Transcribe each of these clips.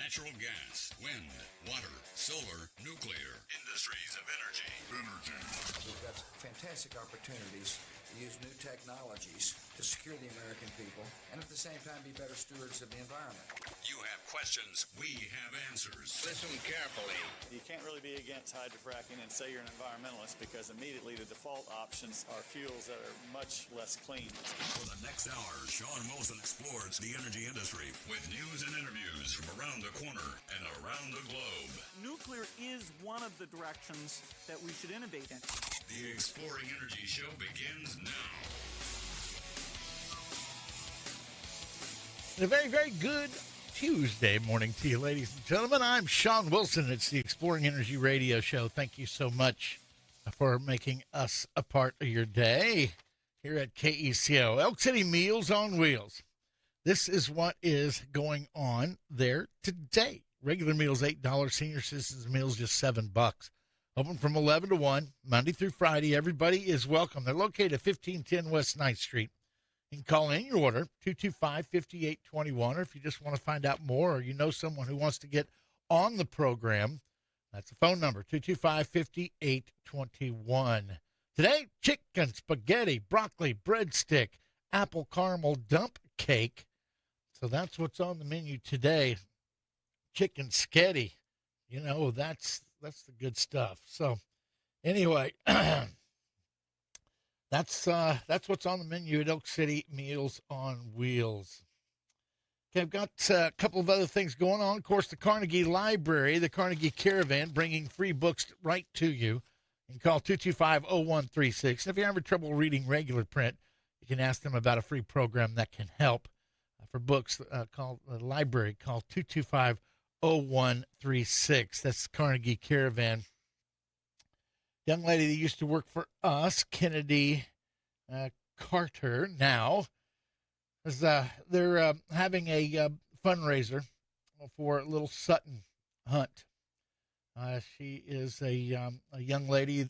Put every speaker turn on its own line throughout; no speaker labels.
natural gas, wind, water, solar, nuclear, industries of energy.
We've got fantastic opportunities to use new technologies to secure the American people and at the same time be better stewards of the environment.
You have questions, we have answers.
Listen carefully.
You can't really be against hydrofracking and say you're an environmentalist because immediately the default options are fuels that are much less clean.
For the next hour, Shawn Wilson explores the energy industry with news and interviews from around the corner and around the globe.
Nuclear is one of the directions that we should innovate in.
The Exploring Energy Show begins now.
A very, very good Tuesday morning to you, ladies and gentlemen. I'm Shawn Wilson. It's the Exploring Energy Radio Show. Thank you so much for making us a part of your day here at KECO. Elk City Meals on Wheels. This is what is going on there today. Regular meals, $8. Senior citizens meals, just $7. Open from 11 to 1, Monday through Friday. Everybody is welcome. They're located at 1510 West 9th Street. You can call in your order, 225-5821, or if you just want to find out more or you know someone who wants to get on the program, that's the phone number, 225-5821. Today, chicken, spaghetti, broccoli, breadstick, apple caramel dump cake. So that's what's on the menu today. Chicken sketty. You know, that's the good stuff. So anyway, that's what's on the menu at Elk City Meals on Wheels. Okay, I've got a couple of other things going on. Of course, the Carnegie Library, the Carnegie Caravan, bringing free books right to you. You can call 225-0136. If you're having trouble reading regular print, you can ask them about a free program that can help. For books, called the library, call 225-0136. That's Carnegie Caravan. Young lady that used to work for us, Kennedy Carter, now is they're having a fundraiser for Little Sutton Hunt. She is a young lady,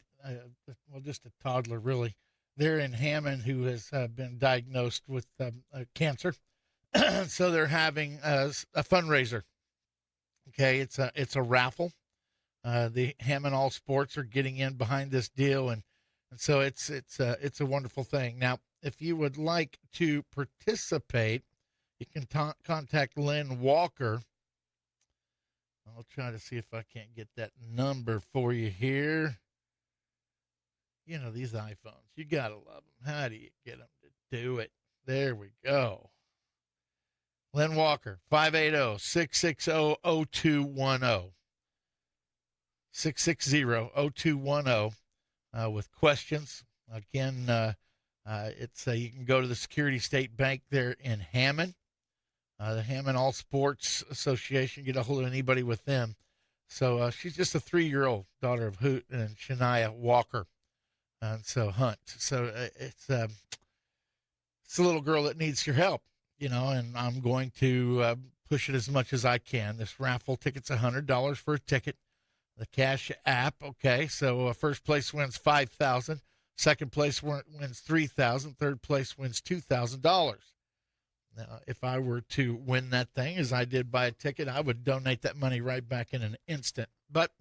well, just a toddler, really, there in Hammond, who has been diagnosed with cancer. So they're having a fundraiser. Okay, it's a raffle. The Hammond All Sports are getting in behind this deal, and so it's a wonderful thing. Now, if you would like to participate, you can contact Lynn Walker. I'll try to see if I can't get that number for you here. You know, these iPhones, you got to love them. How do you get them to do it? There we go. Lynn Walker, 580-660-0210. 660-0210 with questions. Again, it's you can go to the Security State Bank there in Hammond. The Hammond All Sports Association, get a hold of anybody with them. So she's just a 3-year-old daughter of Hoot and Shania Walker. And so Hunt. So it's a little girl that needs your help, you know, and I'm going to push it as much as I can. This raffle ticket's $100 for a ticket. The Cash App, okay, so first place wins $5,000, second place wins $3,000, third place wins $2,000. Now, if I were to win that thing, as I did buy a ticket, I would donate that money right back in an instant. But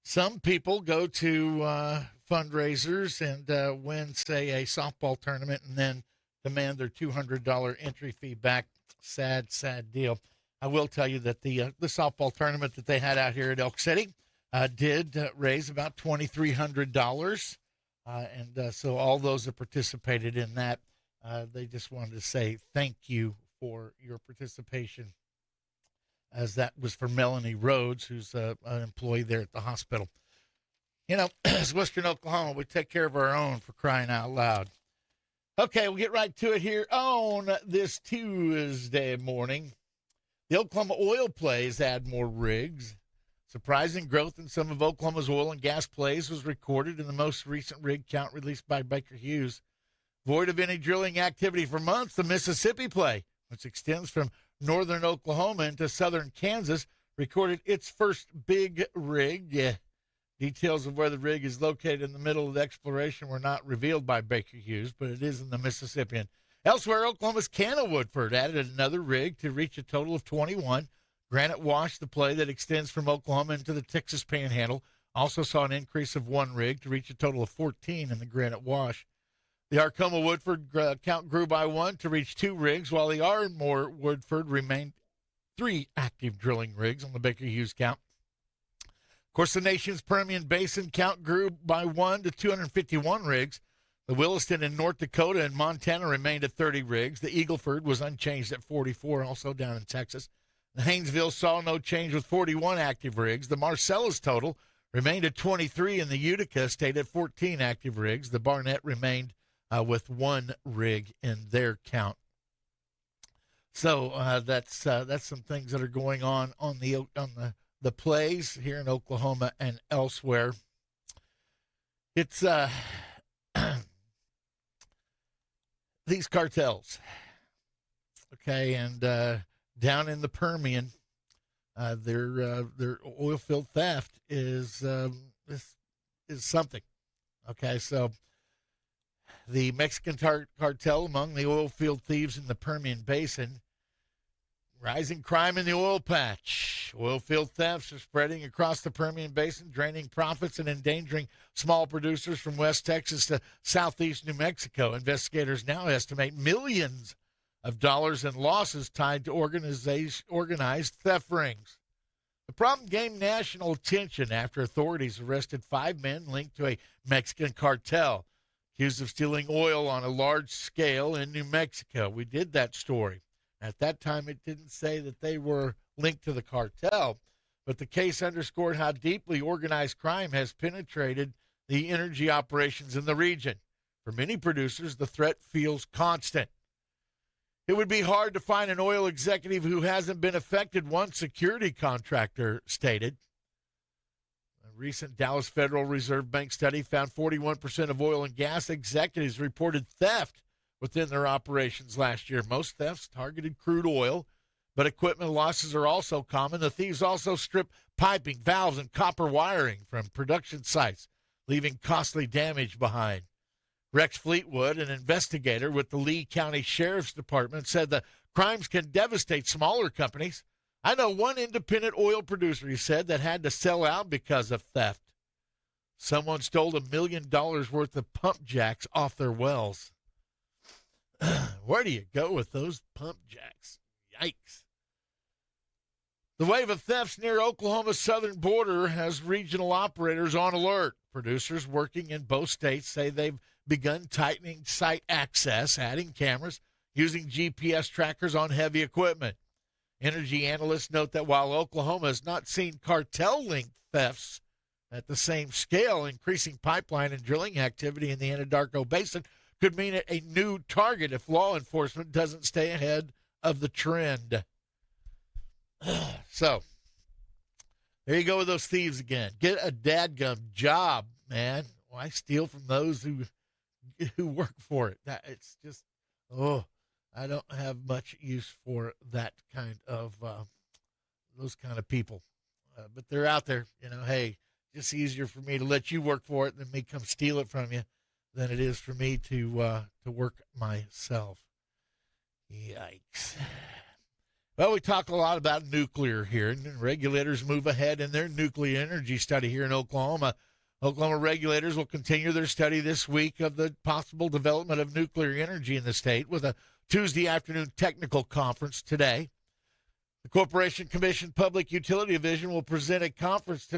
some people go to fundraisers and win, say, a softball tournament and then demand their $200 entry fee back. Sad, sad deal. I will tell you that the softball tournament that they had out here at Elk City did raise about $2,300. And so all those that participated in that, they just wanted to say thank you for your participation, as that was for Melanie Rhodes, who's an employee there at the hospital. You know, as Western Oklahoma, we take care of our own, for crying out loud. Okay, we'll get right to it here on this Tuesday morning. The Oklahoma oil plays add more rigs. Surprising growth in some of Oklahoma's oil and gas plays was recorded in the most recent rig count released by Baker Hughes. Void of any drilling activity for months, the Mississippi play, which extends from northern Oklahoma into southern Kansas, recorded its first big rig. Details of where the rig is located in the middle of the exploration were not revealed by Baker Hughes, but it is in the Mississippian. Elsewhere, Oklahoma's Canna Woodford added another rig to reach a total of 21. Granite Wash, the play that extends from Oklahoma into the Texas Panhandle, also saw an increase of 1 rig to reach a total of 14 in the Granite Wash. The Arkoma-Woodford count grew by 1 to reach 2 rigs, while the Ardmore-Woodford remained 3 active drilling rigs on the Baker Hughes count. Of course, the nation's Permian Basin count grew by 1 to 251 rigs. The Williston in North Dakota and Montana remained at 30 rigs. The Eagleford was unchanged at 44, also down in Texas. The Haynesville saw no change with 41 active rigs. The Marcellus total remained at 23, and the Utica stayed at 14 active rigs. The Barnett remained with 1 rig in their count. So that's some things that are going on the plays here in Oklahoma and elsewhere. It's these cartels, okay, and down in the Permian, their oil field theft is something. Okay, so the Mexican cartel among the oil field thieves in the Permian Basin, rising crime in the oil patch. Oil field thefts are spreading across the Permian Basin, draining profits and endangering small producers from West Texas to southeast New Mexico. Investigators now estimate millions of dollars in losses tied to organized theft rings. The problem gained national attention after authorities arrested 5 men linked to a Mexican cartel, accused of stealing oil on a large scale in New Mexico. We did that story. At that time, it didn't say that they were linked to the cartel, but the case underscored how deeply organized crime has penetrated the energy operations in the region. For many producers, the threat feels constant. It would be hard to find an oil executive who hasn't been affected, one security contractor stated. A recent Dallas Federal Reserve Bank study found 41% of oil and gas executives reported theft within their operations last year. Most thefts targeted crude oil, but equipment losses are also common. The thieves also strip piping, valves, and copper wiring from production sites, leaving costly damage behind. Rex Fleetwood, an investigator with the Lee County Sheriff's Department, said the crimes can devastate smaller companies. I know one independent oil producer, he said, that had to sell out because of theft. Someone stole $1 million worth of pump jacks off their wells. Where do you go with those pump jacks? Yikes. The wave of thefts near Oklahoma's southern border has regional operators on alert. Producers working in both states say they've begun tightening site access, adding cameras, using GPS trackers on heavy equipment. Energy analysts note that while Oklahoma has not seen cartel-linked thefts at the same scale, increasing pipeline and drilling activity in the Anadarko Basin could mean a new target if law enforcement doesn't stay ahead of the trend. So, there you go with those thieves again. Get a dadgum job, man. Why steal from those who work for it? It's just, I don't have much use for that kind of, those kind of people. But they're out there, hey, it's easier for me to let you work for it than me come steal it from you than it is for me to work myself. Yikes. Well, we talk a lot about nuclear here, and regulators move ahead in their nuclear energy study here in Oklahoma. Oklahoma regulators will continue their study this week of the possible development of nuclear energy in the state with a Tuesday afternoon technical conference today. The Corporation Commission Public Utility Division will present a conference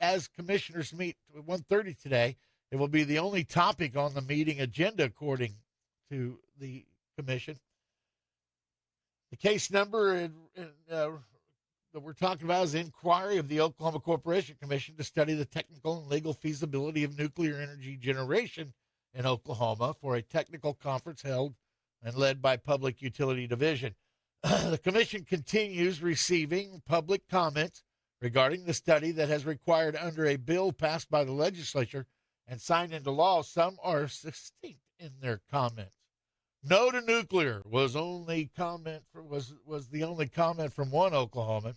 as commissioners meet at 1:30 today. It will be the only topic on the meeting agenda, according to the commission. The case number that we're talking about is inquiry of the Oklahoma Corporation Commission to study the technical and legal feasibility of nuclear energy generation in Oklahoma for a technical conference held and led by Public Utility Division. The commission continues receiving public comments regarding the study that has required under a bill passed by the legislature and signed into law. Some are succinct in their comments. No to nuclear was the only comment from one Oklahoman.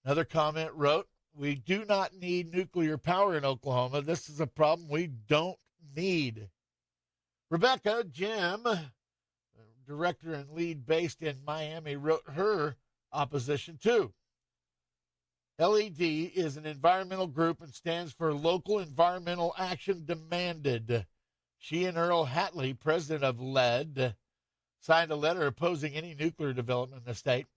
Another comment wrote, "We do not need nuclear power in Oklahoma. This is a problem we don't need." Rebecca Jim, director and lead based in Miami, wrote her opposition to. LED is an environmental group and stands for Local Environmental Action Demanded. She and Earl Hatley, president of LED, signed a letter opposing any nuclear development in the state.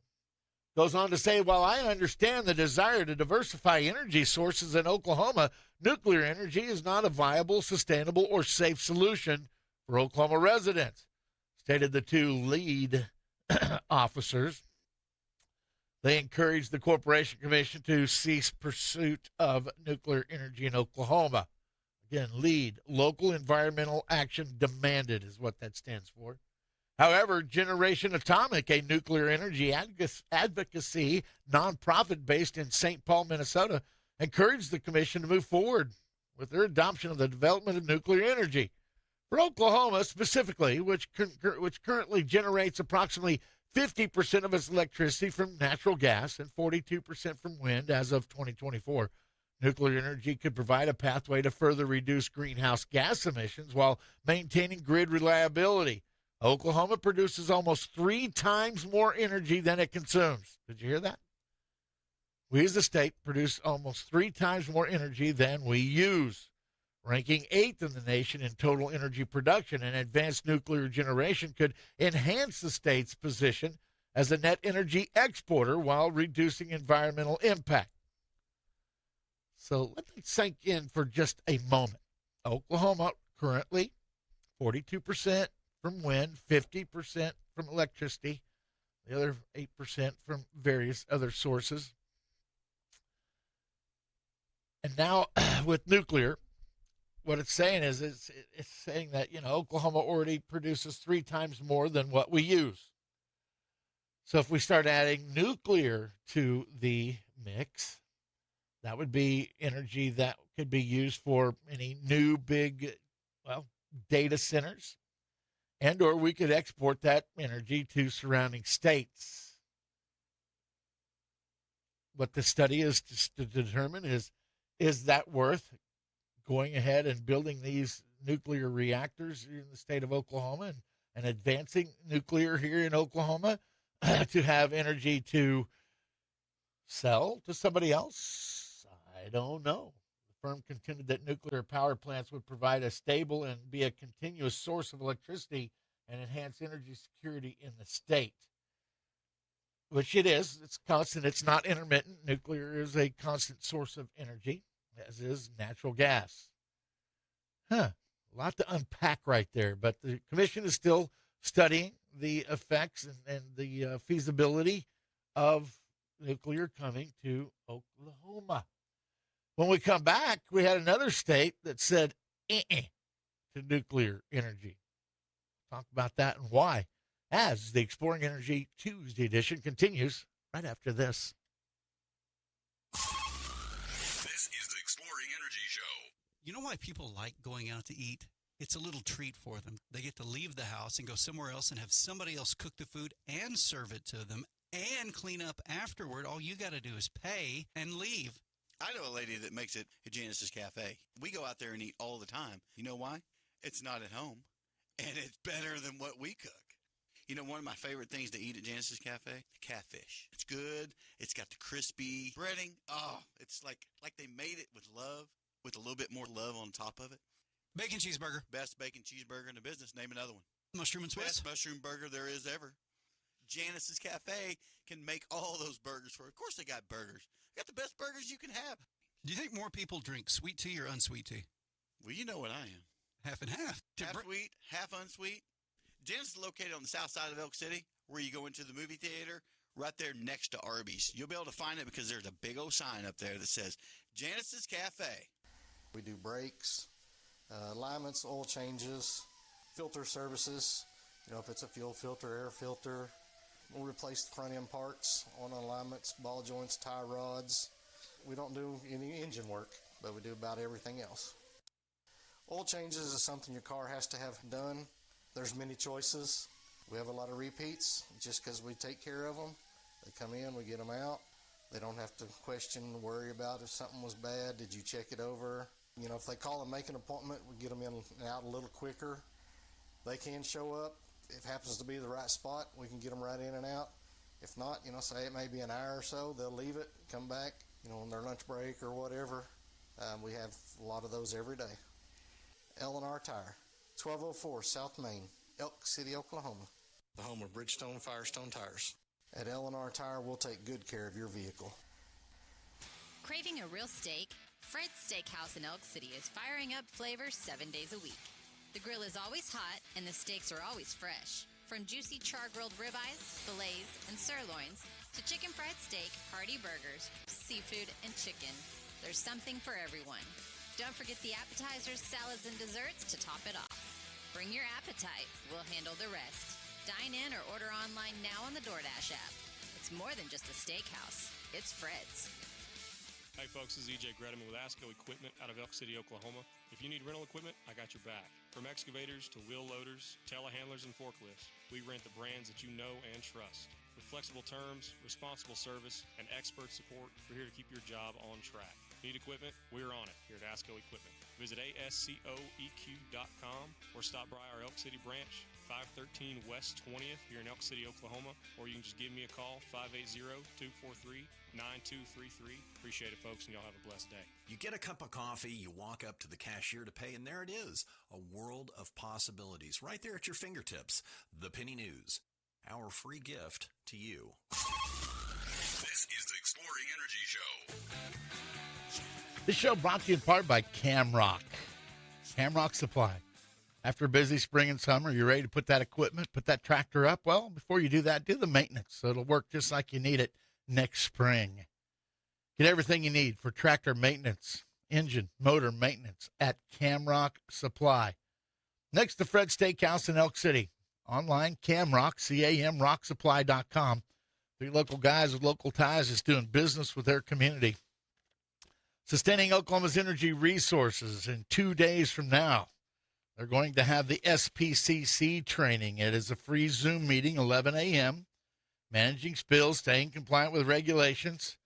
Goes on to say, while I understand the desire to diversify energy sources in Oklahoma, nuclear energy is not a viable, sustainable, or safe solution for Oklahoma residents, stated the two lead officers. They encouraged the Corporation Commission to cease pursuit of nuclear energy in Oklahoma. Again, LEAD, Local Environmental Action Demanded, is what that stands for. However, Generation Atomic, a nuclear energy advocacy nonprofit based in St. Paul, Minnesota, encouraged the commission to move forward with their adoption of the development of nuclear energy. For Oklahoma specifically, which currently generates approximately 50% of its electricity from natural gas and 42% from wind as of 2024, nuclear energy could provide a pathway to further reduce greenhouse gas emissions while maintaining grid reliability. Oklahoma produces almost 3 times more energy than it consumes. Did you hear that? We as a state produce almost 3 times more energy than we use, ranking 8th in the nation in total energy production. And advanced nuclear generation could enhance the state's position as a net energy exporter while reducing environmental impact. So let that sink in for just a moment. Oklahoma currently 42% from wind, 50% from electricity, the other 8% from various other sources. And now with nuclear, what it's saying is it's saying that, Oklahoma already produces 3 times more than what we use. So if we start adding nuclear to the mix, that would be energy that could be used for any new big, data centers. And or we could export that energy to surrounding states. What the study is to determine is that worth going ahead and building these nuclear reactors in the state of Oklahoma and advancing nuclear here in Oklahoma to have energy to sell to somebody else? I don't know. The firm contended that nuclear power plants would provide a stable and be a continuous source of electricity and enhance energy security in the state, which it is. It's constant. It's not intermittent. Nuclear is a constant source of energy, as is natural gas. A lot to unpack right there, but the commission is still studying the effects and the feasibility of nuclear coming to Oklahoma. When we come back, we had another state that said to nuclear energy. Talk about that and why, as the Exploring Energy Tuesday edition continues right after this.
This is the Exploring Energy Show.
You know why people like going out to eat? It's a little treat for them. They get to leave the house and go somewhere else and have somebody else cook the food and serve it to them and clean up afterward. All you got to do is pay and leave.
I know a lady that makes it at Janice's Cafe. We go out there and eat all the time. You know why? It's not at home, and it's better than what we cook. You know, one of my favorite things to eat at Janice's Cafe? Catfish. It's good. It's got the crispy breading. Oh, it's like they made it with love, with a little bit more love on top of it.
Bacon cheeseburger.
Best bacon cheeseburger in the business. Name another one.
Mushroom and Swiss.
Best mushroom burger there is ever. Janice's Cafe can make all those burgers for. Of course, they got burgers. They got the best burgers you can have.
Do you think more people drink sweet tea or unsweet tea?
Well, you know what I am.
Half and half.
Half sweet, half unsweet. Janice is located on the south side of Elk City, where you go into the movie theater, right there next to Arby's. You'll be able to find it because there's a big old sign up there that says Janice's Cafe.
We do brakes, alignments, oil changes, filter services. You know, if it's a fuel filter, air filter, we'll replace the front end parts on alignments, ball joints, tie rods. We don't do any engine work, but we do about everything else. Oil changes is something your car has to have done. There's many choices. We have a lot of repeats just because we take care of them. They come in, we get them out. They don't have to question, worry about if something was bad. Did you check it over? You know, if they call and make an appointment, we get them in and out a little quicker. They can show up. If it happens to be the right spot, we can get them right in and out. If not, say it may be an hour or so, they'll leave it, come back, on their lunch break or whatever. We have a lot of those every day. L&R Tire, 1204 South Main, Elk City, Oklahoma, the home of Bridgestone Firestone tires. At L&R Tire, we'll take good care of your vehicle.
Craving a real steak? Fred's Steakhouse in Elk City is firing up flavors 7 days a week. The grill is always hot and the steaks are always fresh. From juicy char-grilled ribeyes, fillets, and sirloins to chicken fried steak, hearty burgers, seafood, and chicken, there's something for everyone. Don't forget the appetizers, salads, and desserts to top it off. Bring your appetite. We'll handle the rest. Dine in or order online now on the DoorDash app. It's more than just a steakhouse. It's Fred's.
Hey folks, this is EJ Gretaman with ASCO Equipment out of Elk City, Oklahoma. If you need rental equipment, I got your back. From excavators to wheel loaders, telehandlers, and forklifts, we rent the brands that you know and trust. With flexible terms, responsible service, and expert support, we're here to keep your job on track. Need equipment? We're on it here at ASCO Equipment. Visit ascoeq.com or stop by our Elk City branch, 513 West 20th here in Elk City, Oklahoma, or you can just give me a call, 580-243-9233. Appreciate it, folks, and y'all have a blessed day.
You get a cup of coffee, you walk up to the cashier to pay, and there it is, a world of possibilities right there at your fingertips. The Penny News, our free gift to you. This is the Exploring Energy Show.
This show brought to you in part by Camrock. Camrock Supply. After a busy spring and summer, you're ready to put that equipment, put that tractor up. Well, before you do that, do the maintenance so it'll work just like you need it next spring. Get everything you need for tractor maintenance, engine, motor maintenance at Camrock Supply. Next to Fred's Steakhouse in Elk City. Online, Camrock, CAMRockSupply.com. Three local guys with local ties is doing business with their community. Sustaining Oklahoma's energy resources in 2 days from now. They're going to have the SPCC training. It is a free Zoom meeting, 11 a.m. Managing spills, staying compliant with regulations.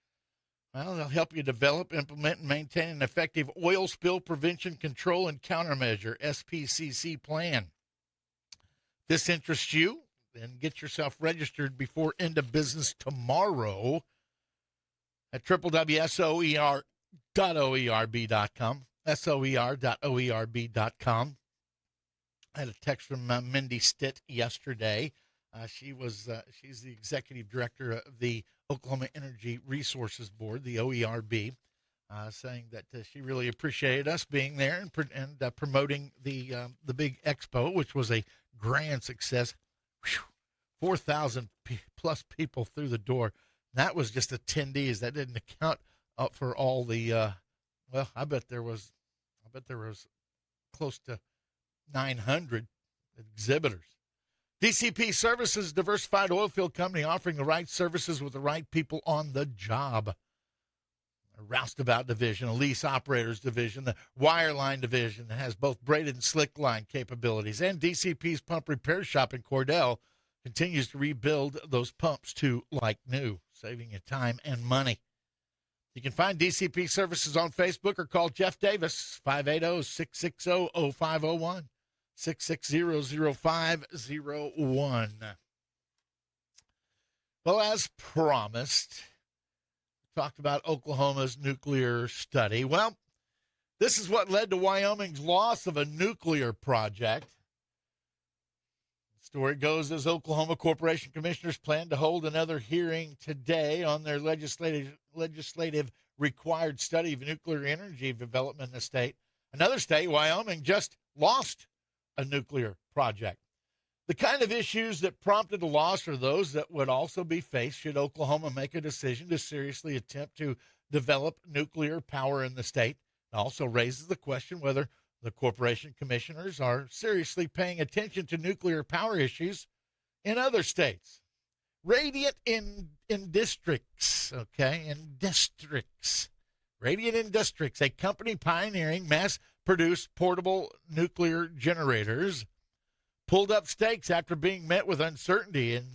Well, they'll help you develop, implement, and maintain an effective oil spill prevention, control, and countermeasure SPCC plan. If this interests you, then get yourself registered before end of business tomorrow at www.soer.oerb.com, soer.oerb.com. I had a text from Mindy Stitt yesterday. She's the executive director of the Oklahoma Energy Resources Board, the OERB, saying that she really appreciated us being there and promoting the big expo, which was a grand success. 4,000 plus people through the door. That was just attendees. That didn't account for all the. I bet there was close to 900 exhibitors. DCP Services, diversified oilfield company offering the right services with the right people on the job. A roustabout division, a lease operators division, the wireline division that has both braided and slick line capabilities, and DCP's pump repair shop in Cordell continues to rebuild those pumps to like new, saving you time and money. You can find DCP Services on Facebook or call Jeff Davis, 580-660-0501, 660-0501. Well, as promised, talked about Oklahoma's nuclear study. Well, this is what led to Wyoming's loss of a nuclear project. The story goes as Oklahoma Corporation Commissioners plan to hold another hearing today on their legislative required study of nuclear energy development in the state. Another state, Wyoming, just lost a nuclear project. The kind of issues that prompted a loss are those that would also be faced should Oklahoma make a decision to seriously attempt to develop nuclear power in the state. It also raises the question whether the corporation commissioners are seriously paying attention to nuclear power issues in other states. Radiant in Districts, Radiant in Districts, a company pioneering mass-produced portable nuclear generators, pulled up stakes after being met with uncertainty in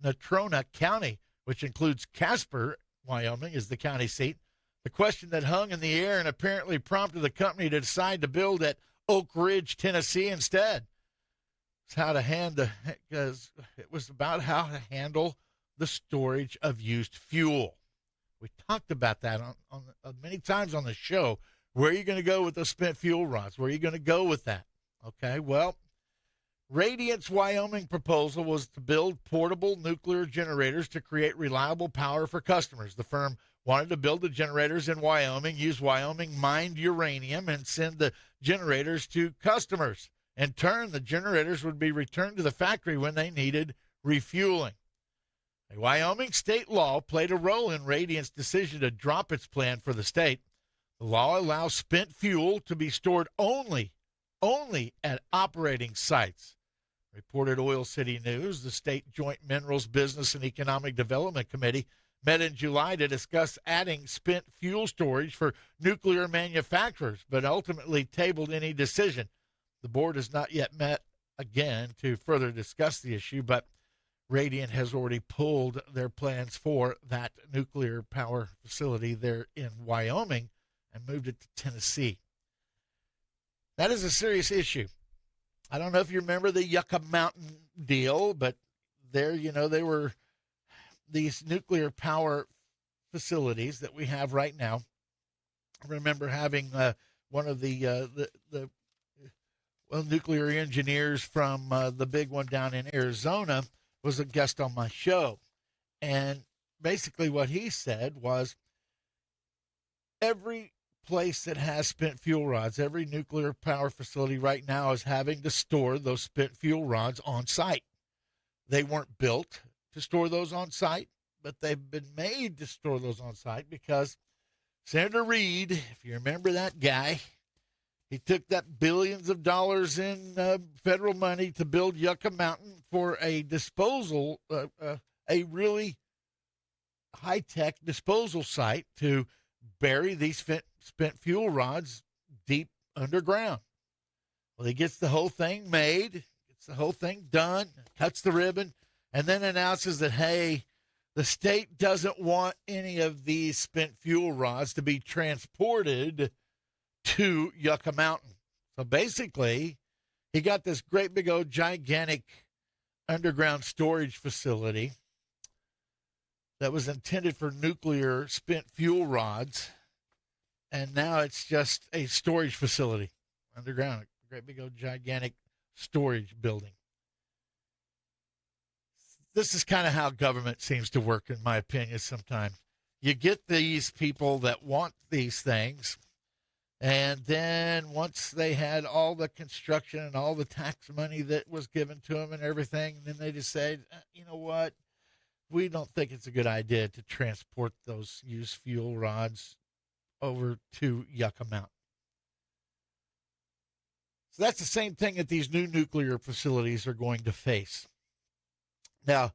Natrona County, which includes Casper, Wyoming, is the county seat. The question that hung in the air and apparently prompted the company to decide to build at Oak Ridge, Tennessee instead. It was about how to handle the storage of used fuel. We talked about that on many times on the show. Where are you going to go with those spent fuel rods? Where are you going to go with that? Okay, well, Radiant's Wyoming proposal was to build portable nuclear generators to create reliable power for customers. The firm wanted to build the generators in Wyoming, use Wyoming mined uranium, and send the generators to customers. In turn, the generators would be returned to the factory when they needed refueling. A Wyoming state law played a role in Radiant's decision to drop its plan for the state. The law allows spent fuel to be stored only at operating sites. Reported Oil City News, the State Joint Minerals Business and Economic Development Committee met in July to discuss adding spent fuel storage for nuclear manufacturers, but ultimately tabled any decision. The board has not yet met again to further discuss the issue, but Radiant has already pulled their plans for that nuclear power facility there in Wyoming and moved it to Tennessee. That is a serious issue. I don't know if you remember the Yucca Mountain deal, but there, they were these nuclear power facilities that we have right now. I remember having one of the nuclear engineers from the big one down in Arizona was a guest on my show. And basically what he said was every place that has spent fuel rods, every nuclear power facility right now is having to store those spent fuel rods on site. They weren't built to store those on site, but they've been made to store those on site because Senator Reid, if you remember that guy, he took that billions of dollars in federal money to build Yucca Mountain for a disposal, a really high-tech disposal site to bury these spent fuel rods deep underground. Well, he gets the whole thing made, gets the whole thing done, cuts the ribbon, and then announces that, hey, the state doesn't want any of these spent fuel rods to be transported to Yucca Mountain. So basically, he got this great big old gigantic underground storage facility that was intended for nuclear spent fuel rods, and now it's just a storage facility underground, a great big old gigantic storage building. This is kind of how government seems to work, in my opinion, sometimes. You get these people that want these things, and then once they had all the construction and all the tax money that was given to them and everything, then they decide, you know what? We don't think it's a good idea to transport those used fuel rods over to Yucca Mountain. So that's the same thing that these new nuclear facilities are going to face. Now,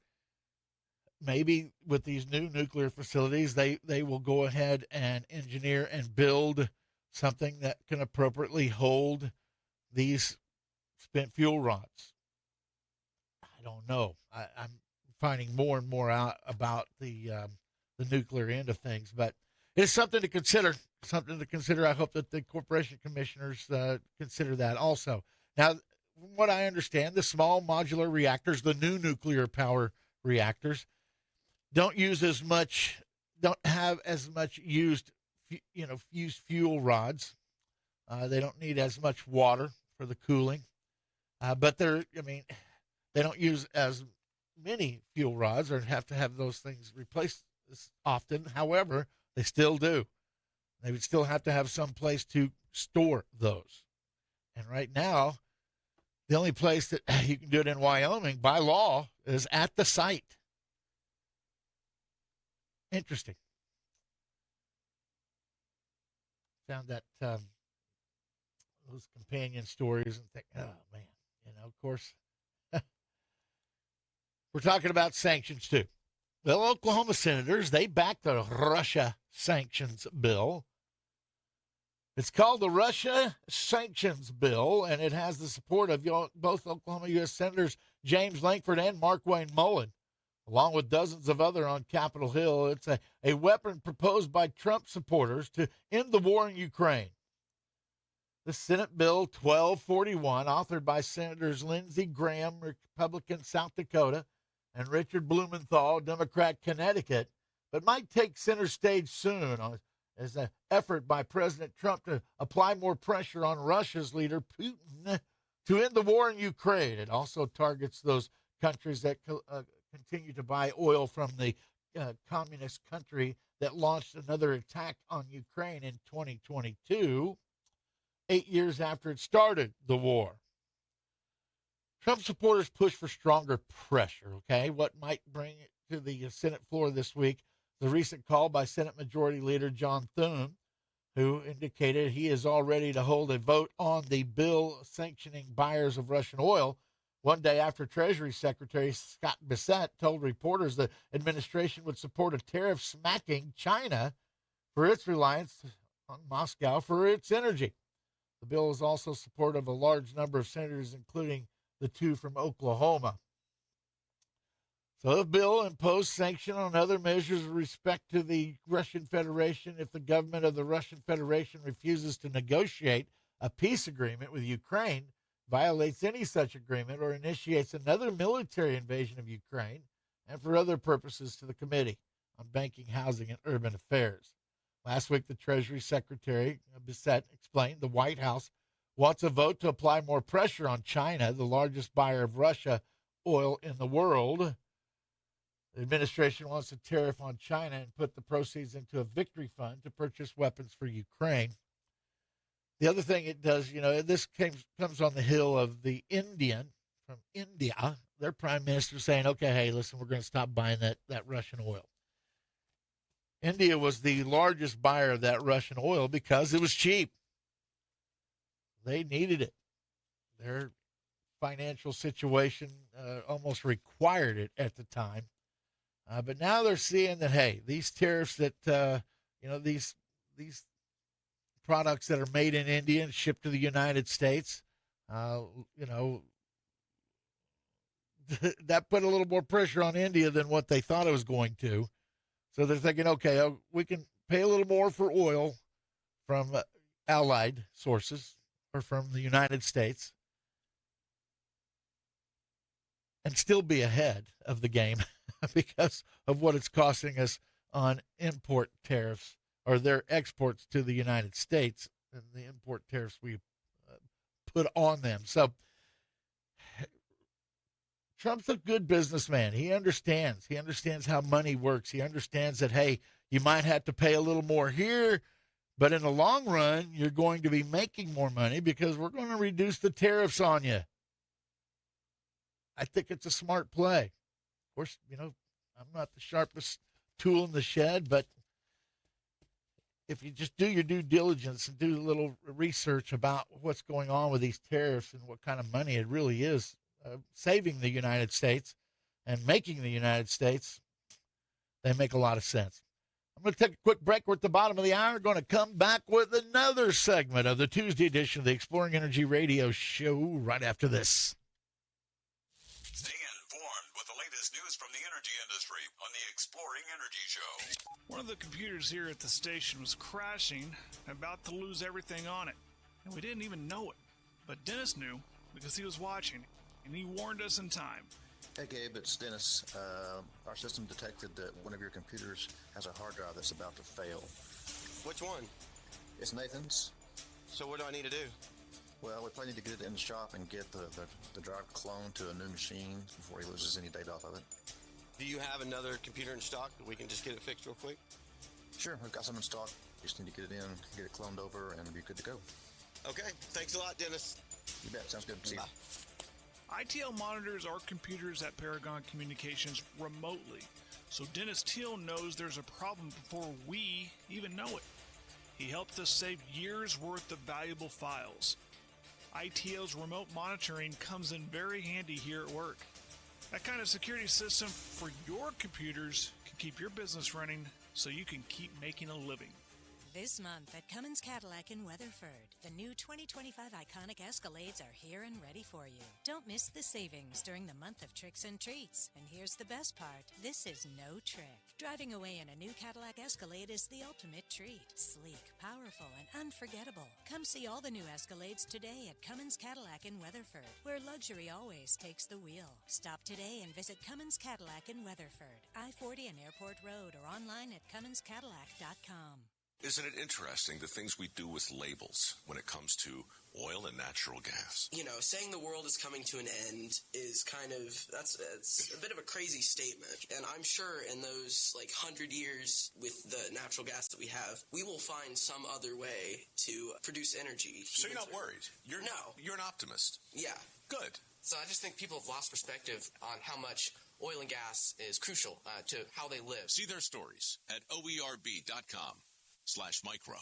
maybe with these new nuclear facilities, they will go ahead and engineer and build something that can appropriately hold these spent fuel rods. I don't know. I'm finding more and more out about the nuclear end of things, but it's something to consider. I hope that the corporation commissioners consider that also. Now, from what I understand, the small modular reactors, the new nuclear power reactors, don't have as much used fuel rods. They don't need as much water for the cooling, but they don't use as many fuel rods or have to have those things replaced as often. However, they still do. They would still have to have some place to store those. And right now, the only place that you can do it in Wyoming by law is at the site. Interesting. Found that those companion stories and think, oh man, of course, we're talking about sanctions too. Well, Oklahoma senators, they backed the Russia sanctions bill. It's called the Russia Sanctions Bill, and it has the support of both Oklahoma U.S. Senators James Lankford and Mark Wayne Mullen, along with dozens of other on Capitol Hill. It's a weapon proposed by Trump supporters to end the war in Ukraine. The Senate Bill 1241, authored by Senators Lindsey Graham, Republican, South Dakota, and Richard Blumenthal, Democrat, Connecticut, but might take center stage soon as an effort by President Trump to apply more pressure on Russia's leader, Putin, to end the war in Ukraine. It also targets those countries that continue to buy oil from the communist country that launched another attack on Ukraine in 2022, 8 years after it started the war. Trump supporters push for stronger pressure, okay? What might bring it to the Senate floor this week, the recent call by Senate Majority Leader John Thune, who indicated he is all ready to hold a vote on the bill sanctioning buyers of Russian oil, one day after Treasury Secretary Scott Bessent told reporters the administration would support a tariff smacking China for its reliance on Moscow for its energy. The bill is also supportive of a large number of senators, including the two from Oklahoma. So the bill imposed sanction on other measures with respect to the Russian Federation if the government of the Russian Federation refuses to negotiate a peace agreement with Ukraine, violates any such agreement, or initiates another military invasion of Ukraine, and for other purposes to the Committee on Banking, Housing, and Urban Affairs. Last week, the Treasury Secretary, Bissett, explained the White House wants a vote to apply more pressure on China, the largest buyer of Russia oil in the world. The administration wants a tariff on China and put the proceeds into a victory fund to purchase weapons for Ukraine. The other thing it does, this comes on the hill of the Indian from India, their prime minister saying, okay, hey, listen, we're going to stop buying that Russian oil. India was the largest buyer of that Russian oil because it was cheap. They needed it. Their financial situation almost required it at the time. But now they're seeing that, hey, these tariffs that, these products that are made in India and shipped to the United States, that put a little more pressure on India than what they thought it was going to. So they're thinking, okay, we can pay a little more for oil from allied sources or from the United States and still be ahead of the game because of what it's costing us on import tariffs or their exports to the United States and the import tariffs we put on them. So Trump's a good businessman. He understands. He understands how money works. He understands that, hey, you might have to pay a little more here, but in the long run, you're going to be making more money because we're going to reduce the tariffs on you. I think it's a smart play. Of course, I'm not the sharpest tool in the shed, but if you just do your due diligence and do a little research about what's going on with these tariffs and what kind of money it really is saving the United States and making the United States, they make a lot of sense. I'm going to take a quick break. We're at the bottom of the hour. Going to come back with another segment of the Tuesday edition of the Exploring Energy Radio Show right after this.
Stay informed with the latest news from the energy industry on the Exploring Energy Show.
One of the computers here at the station was crashing, about to lose everything on it, and we didn't even know it. But Dennis knew because he was watching, and he warned us in time.
Hey Gabe, it's Dennis. Our system detected that one of your computers has a hard drive that's about to fail.
Which one?
It's Nathan's.
So what do I need to do?
Well, we probably need to get it in the shop and get the drive cloned to a new machine before he loses any data off of it.
Do you have another computer in stock that we can just get it fixed real quick?
Sure, we've got some in stock. Just need to get it in, get it cloned over, and be good to go.
Okay, thanks a lot, Dennis.
You bet, sounds good. See you.
ITL monitors our computers at Paragon Communications remotely, so Dennis Teal knows there's a problem before we even know it. He helped us save years' worth of valuable files. ITL's remote monitoring comes in very handy here at work. That kind of security system for your computers can keep your business running so you can keep making a living.
This month at Cummins Cadillac in Weatherford, the new 2025 iconic Escalades are here and ready for you. Don't miss the savings during the month of tricks and treats. And here's the best part, this is no trick. Driving away in a new Cadillac Escalade is the ultimate treat. Sleek, powerful, and unforgettable. Come see all the new Escalades today at Cummins Cadillac in Weatherford, where luxury always takes the wheel. Stop today and visit Cummins Cadillac in Weatherford, I-40 and Airport Road, or online at CumminsCadillac.com.
Isn't it interesting the things we do with labels when it comes to oil and natural gas?
You know, saying the world is coming to an end is it's a bit of a crazy statement. And I'm sure in those 100 years with the natural gas that we have, we will find some other way to produce energy.
So you're not worried? You're an optimist?
Yeah.
Good.
So I just think people have lost perspective on how much oil and gas is crucial to how they live.
See their stories at oerb.com/micro.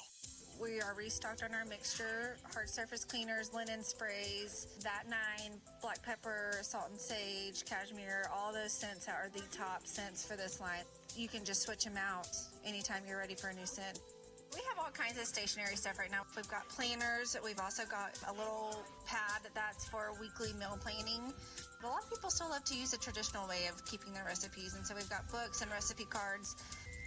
We are restocked on our mixture, hard surface cleaners, linen sprays, that 9, black pepper, salt and sage, cashmere, all those scents are the top scents for this line. You can just switch them out anytime you're ready for a new scent. We have all kinds of stationery stuff right now. We've got planners. We've also got a little pad that's for weekly meal planning. But a lot of people still love to use the traditional way of keeping their recipes. And so we've got books and recipe cards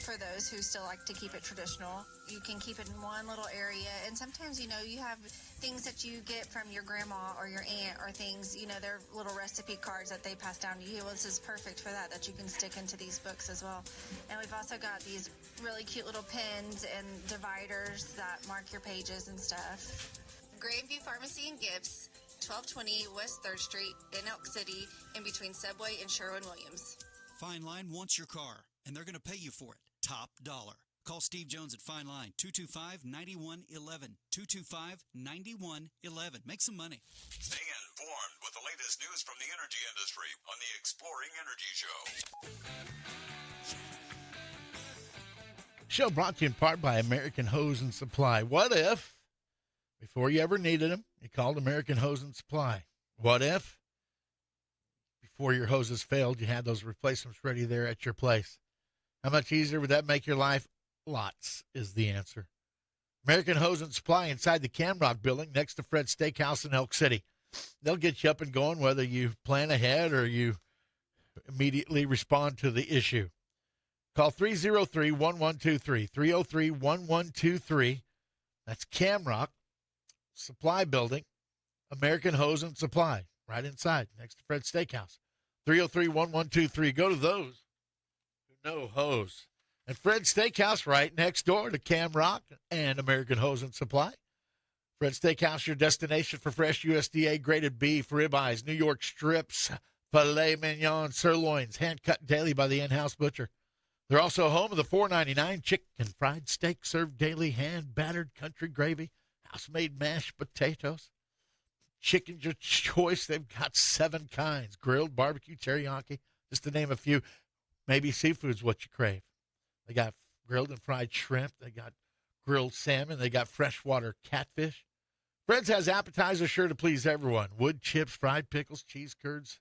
for those who still like to keep it traditional. You can keep it in one little area. And sometimes, you have things that you get from your grandma or your aunt or things, they're little recipe cards that they pass down to you. Well, this is perfect for that you can stick into these books as well. And we've also got these really cute little pens and dividers that mark your pages and stuff. Grandview Pharmacy and Gifts, 1220 West 3rd Street in Elk City, in between Subway and Sherwin-Williams.
Fine Line wants your car, and they're going to pay you for it. Top dollar. Call Steve Jones at Fine Line, 225-9111, 225-9111. Make some money.
Stay informed with the latest news from the energy industry on the Exploring Energy Show.
Show brought to you in part by American Hose and Supply. What if, before you ever needed them, you called American Hose and Supply? What if, before your hoses failed, you had those replacements ready there at your place? How much easier would that make your life? Lots is the answer. American Hose and Supply inside the Camrock building next to Fred's Steakhouse in Elk City. They'll get you up and going whether you plan ahead or you immediately respond to the issue. Call 303-1123, 303-1123. That's Camrock Supply Building, American Hose and Supply, right inside next to Fred's Steakhouse. 303-1123. Go to those who know hose. And Fred's Steakhouse right next door to Camrock and American Hose and Supply. Fred's Steakhouse, your destination for fresh USDA graded beef, ribeyes, New York strips, filet mignon, sirloins, hand-cut daily by the in-house butcher. They're also home of the $4.99 chicken fried steak served daily, hand-battered country gravy, house-made mashed potatoes. Chicken's your choice. They've got 7 kinds, grilled, barbecue, teriyaki, just to name a few. Maybe seafood's what you crave. They got grilled and fried shrimp. They got grilled salmon. They got freshwater catfish. Fred's has appetizers sure to please everyone. Wood chips, fried pickles, cheese curds,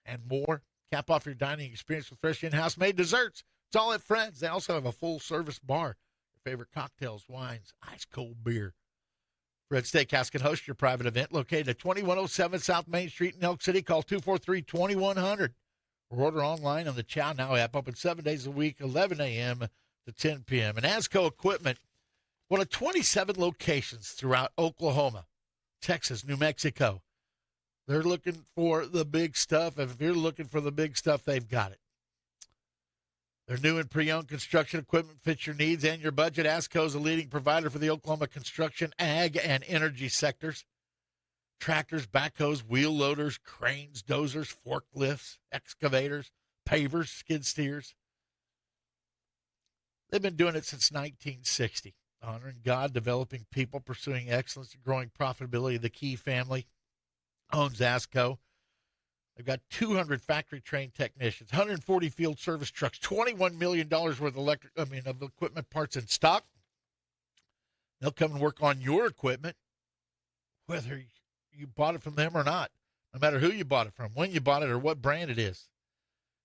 and more. Cap off your dining experience with fresh in-house made desserts. It's all at Fred's. They also have a full-service bar. Your favorite cocktails, wines, ice-cold beer. Fred's Steakhouse can host your private event located at 2107 South Main Street in Elk City. Call 243-2100. Or order online on the Chow Now app, open 7 days a week, 11 a.m. to 10 p.m. And ASCO Equipment, one of 27 locations throughout Oklahoma, Texas, New Mexico. They're looking for the big stuff. And if you're looking for the big stuff, they've got it. Their new and pre-owned construction equipment fits your needs and your budget. ASCO is a leading provider for the Oklahoma construction, ag, and energy sectors. Tractors, backhoes, wheel loaders, cranes, dozers, forklifts, excavators, pavers, skid steers. They've been doing it since 1960. Honoring God, developing people, pursuing excellence, and growing profitability. The Key family owns ASCO. They've got 200 factory-trained technicians, 140 field service trucks, $21 million worth of equipment parts in stock. They'll come and work on your equipment, whether you bought it from them or not, no matter who you bought it from, when you bought it, or what brand it is.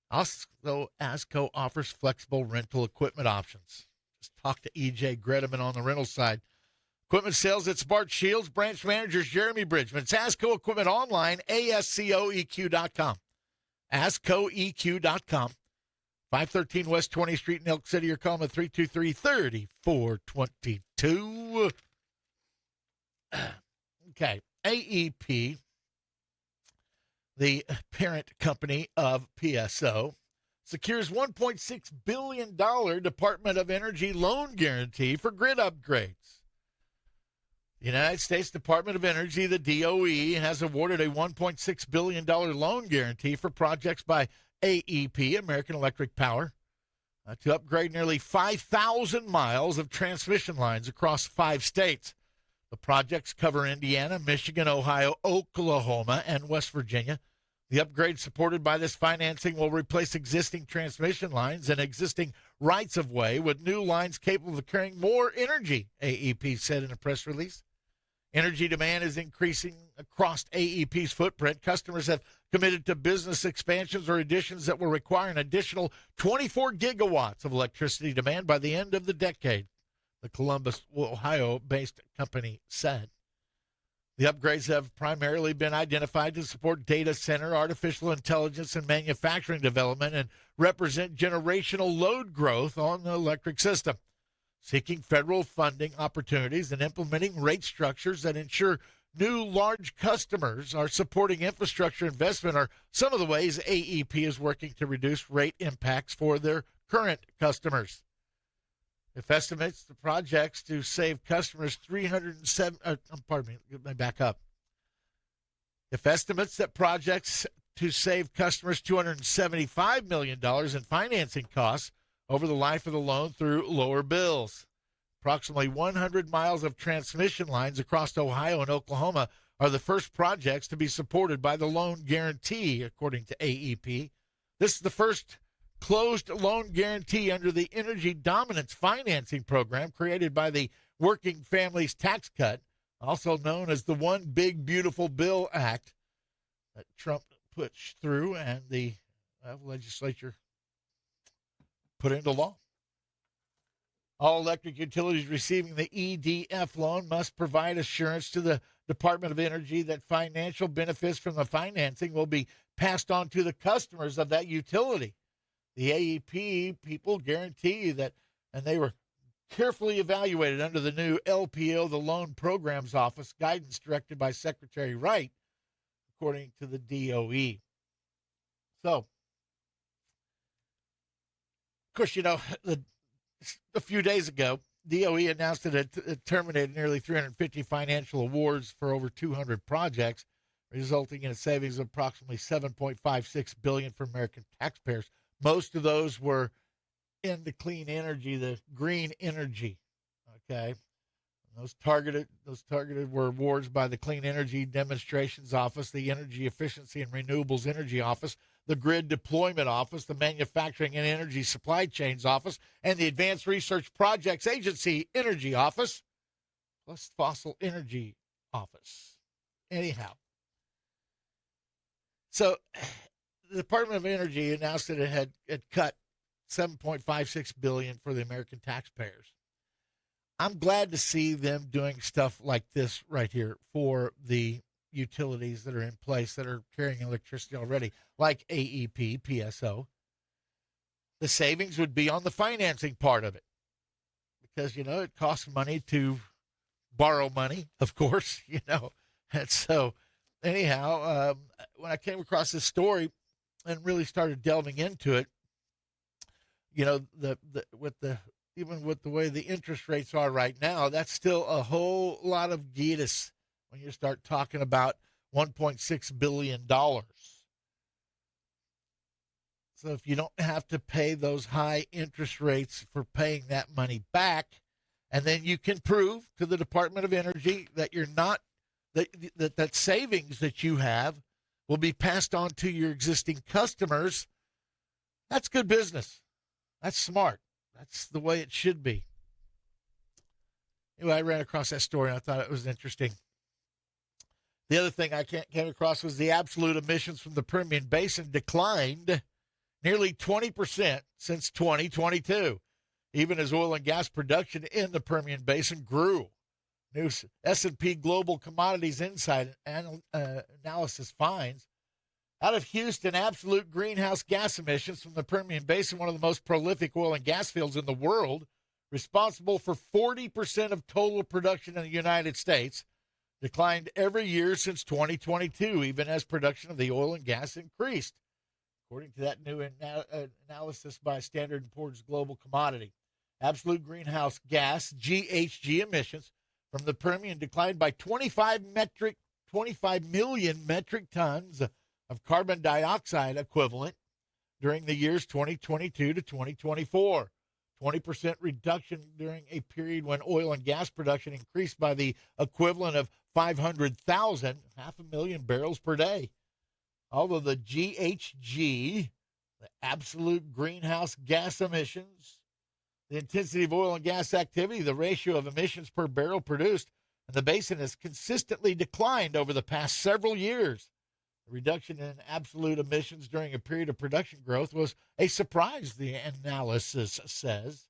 Also, ASCO offers flexible rental equipment options. Just talk to E.J. Gredeman on the rental side. Equipment sales at Bart Shields, branch managers Jeremy Bridgman. It's ASCO Equipment online, ASCOEQ.com. ASCOEQ.com. 513 West 20th Street in Elk City. You're calling at 323-3422. Okay. AEP, the parent company of PSO, secures $1.6 billion Department of Energy loan guarantee for grid upgrades. The United States Department of Energy, the DOE, has awarded a $1.6 billion loan guarantee for projects by AEP, American Electric Power, to upgrade nearly 5,000 miles of transmission lines across 5 states. The projects cover Indiana, Michigan, Ohio, Oklahoma, and West Virginia. The upgrade supported by this financing will replace existing transmission lines and existing rights-of-way with new lines capable of carrying more energy, AEP said in a press release. Energy demand is increasing across AEP's footprint. Customers have committed to business expansions or additions that will require an additional 24 gigawatts of electricity demand by the end of the decade, the Columbus, Ohio-based company said. The upgrades have primarily been identified to support data center, artificial intelligence, and manufacturing development and represent generational load growth on the electric system. Seeking federal funding opportunities and implementing rate structures that ensure new large customers are supporting infrastructure investment are some of the ways AEP is working to reduce rate impacts for their current customers. If estimates the projects to save customers If estimates that projects to save customers $275 million in financing costs over the life of the loan through lower bills. Approximately 100 miles of transmission lines across Ohio and Oklahoma are the first projects to be supported by the loan guarantee, according to AEP. This is the first closed loan guarantee under the Energy Dominance Financing Program created by the Working Families Tax Cut, also known as the One Big Beautiful Bill Act that Trump pushed through and the legislature put into law. All electric utilities receiving the EDF loan must provide assurance to the Department of Energy that financial benefits from the financing will be passed on to the customers of that utility. The AEP people guarantee that, and they were carefully evaluated under the new LPO, the Loan Programs Office, guidance directed by Secretary Wright, according to the DOE. So, of course, you know, a few days ago, DOE announced that it terminated nearly 350 financial awards for over 200 projects, resulting in a savings of approximately $7.56 billion for American taxpayers. Most of those were in the clean energy, the green energy. Okay, those targeted were awards by the Clean Energy Demonstrations Office, the Energy Efficiency and Renewables Energy Office, the Grid Deployment Office, the Manufacturing and Energy Supply Chains Office, and the Advanced Research Projects Agency Energy Office, plus Fossil Energy Office. Anyhow, so the Department of Energy announced that it had cut $7.56 billion for the American taxpayers. I'm glad to see them doing stuff like this right here for the utilities that are in place that are carrying electricity already, like AEP, PSO. The savings would be on the financing part of it because, you know, it costs money to borrow money, of course, you know. And so, anyhow, when I came across this story and really started delving into it, you know, even with the way the interest rates are right now, that's still a whole lot of gitas when you start talking about $1.6 billion. So if you don't have to pay those high interest rates for paying that money back, and then you can prove to the Department of Energy that you're not, that savings that you have will be passed on to your existing customers, that's good business. That's smart. That's the way it should be. Anyway, I ran across that story and I thought it was interesting. The other thing I came across was the absolute emissions from the Permian Basin declined nearly 20% since 2022. even as oil and gas production in the Permian Basin grew. New S&P Global Commodities Insight analysis finds out of Houston, absolute greenhouse gas emissions from the Permian Basin, one of the most prolific oil and gas fields in the world, responsible for 40% of total production in the United States, declined every year since 2022, even as production of the oil and gas increased, according to that new analysis by Standard & Poor's Global Commodity. Absolute greenhouse gas, GHG, emissions from the Permian declined by 25 million metric tons of carbon dioxide equivalent during the years 2022 to 2024. 20% reduction during a period when oil and gas production increased by the equivalent of 500,000, 500,000 barrels per day. Although the GHG, the absolute greenhouse gas emissions, the intensity of oil and gas activity, the ratio of emissions per barrel produced in the basin has consistently declined over the past several years. The reduction in absolute emissions during a period of production growth was a surprise, the analysis says.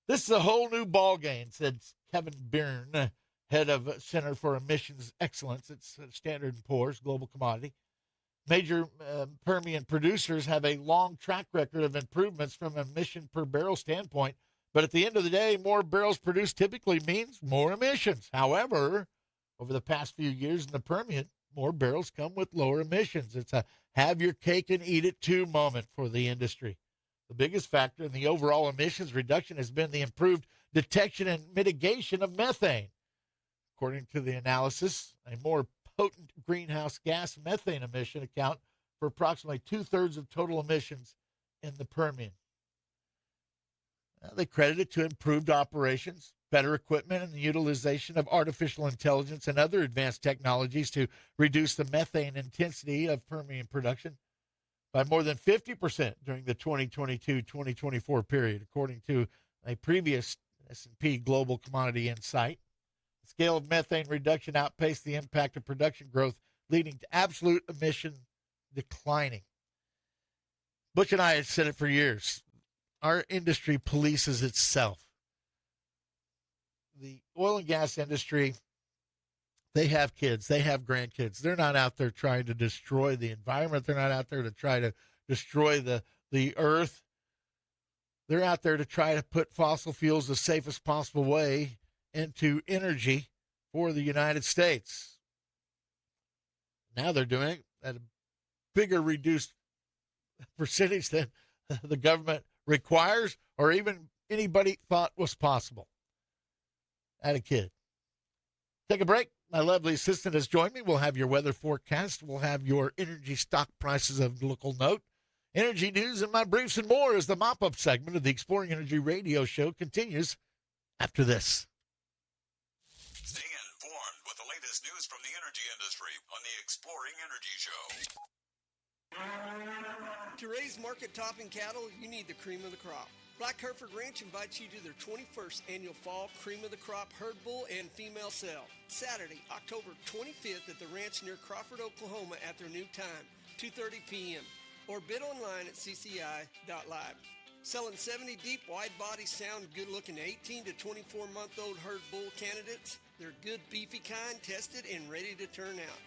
This is a whole new ballgame, said Kevin Byrne, head of Center for Emissions Excellence at Standard & Poor's Global Commodity. Major Permian producers have a long track record of improvements from an emission per barrel standpoint, but at the end of the day, more barrels produced typically means more emissions. However, over the past few years in the Permian, more barrels come with lower emissions. It's a have your cake and eat it too moment for the industry. The biggest factor in the overall emissions reduction has been the improved detection and mitigation of methane. According to the analysis, a more potent greenhouse gas methane emission account for approximately 2/3 of total emissions in the Permian. They credit it to improved operations, better equipment, and the utilization of artificial intelligence and other advanced technologies to reduce the methane intensity of Permian production by more than 50% during the 2022-2024 period, according to a previous S&P Global Commodity Insight. The scale of methane reduction outpaced the impact of production growth, leading to absolute emission declining. Butch and I have said it for years. Our industry polices itself. The oil and gas industry, they have kids, they have grandkids. They're not out there trying to destroy the environment. They're not out there to try to destroy the earth. They're out there to try to put fossil fuels the safest possible way into energy for the United States. Now they're doing it at a bigger reduced percentage than the government requires or even anybody thought was possible. Had a kid. Take a break. My lovely assistant has joined me. We'll have your weather forecast. We'll have your energy stock prices of local note, energy news, and my briefs and more as the mop-up segment of the Exploring Energy radio show continues after this.
Stay informed with the latest news from the energy industry on the Exploring Energy Show.
To raise market-topping cattle, you need the cream of the crop. Black Hereford Ranch invites you to their 21st annual Fall Cream of the Crop Herd Bull and Female Sale, Saturday, October 25th at the ranch near Crawford, Oklahoma at their new time, 2:30 p.m., or bid online at cci.live. Selling 70 deep, wide-body, sound, good-looking 18 to 24-month-old herd bull candidates. They're good, beefy kind, tested, and ready to turn out.